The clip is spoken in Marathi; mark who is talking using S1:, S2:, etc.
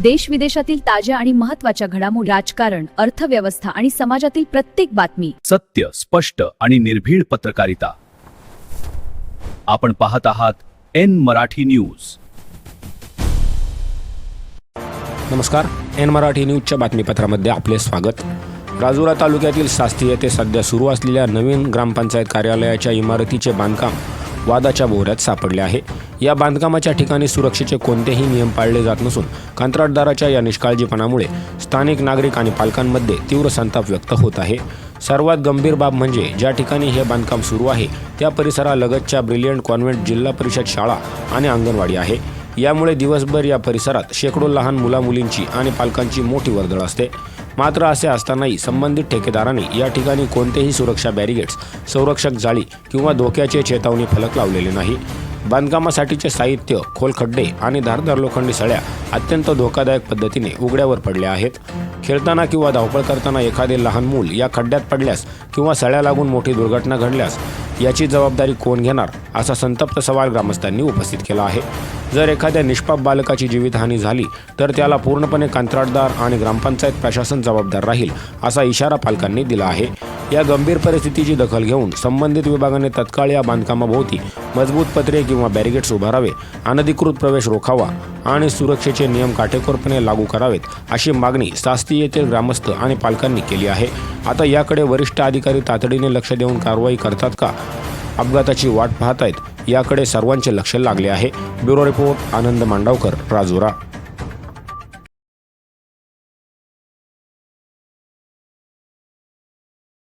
S1: देश विदेशातील ताज्या आणि महत्त्वाच्या घडामोडी, राजकारण, अर्थव्यवस्था आणि समाजातील प्रत्येक बातमी.
S2: सत्य, स्पष्ट आणि निर्भीड पत्रकारिता. आपण पाहत आहात एन मराठी न्यूज.
S3: नमस्कार. एन मराठी न्यूजच्या बातमीपत्रामध्ये आपले स्वागत. राजुरा तालुक्यातील सास्ती येथे सध्या सुरू असलेल्या नवीन ग्रामपंचायत कार्यालयाच्या इमारतीचे बांधकाम वादाच्या भोवऱ्यात सापडले आहे. या बांधकामाच्या ठिकाणी सुरक्षेचे कोणतेही नियम पाळले जात नसून कंत्राटदाराच्या या निष्काळजीपणामुळे स्थानिक नागरिक आणि पालकांमध्ये तीव्र संताप व्यक्त होत आहे. सर्वात गंभीर बाब म्हणजे ज्या ठिकाणी हे बांधकाम सुरू आहे त्या परिसरालगतच्या ब्रिलियंट कॉन्व्हेंट जिल्हा परिषद शाळा आणि अंगणवाडी आहे. यामुळे दिवसभर या परिसरात शेकडो लहान मुलामुलींची आणि पालकांची मोठी वर्दळ असते. मात्र असे असतानाही संबंधित ठेकेदारांनी या ठिकाणी कोणतेही सुरक्षा बॅरिगेड्स, संरक्षक जाळी किंवा धोक्याचे चेतावणी फलक लावलेले नाही. बांधकामासाठीचे साहित्य, खोल खड्डे आणि धारदार लोखंडी सळ्या अत्यंत धोकादायक पद्धतीने उघड्यावर पडल्या आहेत. खेळताना किंवा धावपळ करताना एखादे लहान मूल या खड्ड्यात पडल्यास किंवा सळ्या लागून मोठी दुर्घटना घडल्यास याची जबाबदारी कोण घेणार, असा संतप्त सवाल ग्रामस्थांनी उपस्थित केला आहे. जर एखाद्या निष्पाप बालकाची जीवितहानी झाली तर त्याला पूर्णपणे कंत्राटदार आणि ग्रामपंचायत प्रशासन जबाबदार राहील, असा इशारा पालकांनी दिला आहे. या गंभीर परिस्थितीची दखल घेऊन संबंधित विभागाने तत्काळ या बांधकामाभोवती मजबूत पत्रे किंवा बॅरिगेड्स उभारावे, अनधिकृत प्रवेश रोखावा आणि सुरक्षेचे नियम काटेकोरपणे लागू करावेत, अशी मागणी सास्ती येथील ग्रामस्थ आणि पालकांनी केली आहे. आता याकडे वरिष्ठ अधिकारी तातडीने लक्ष देऊन कारवाई करतात का, अपघाताची वाट पाहतायत, याकडे सर्वांचे लक्ष लागले आहे. ब्युरो रिपोर्ट, आनंद मांडवकर, राजुरा.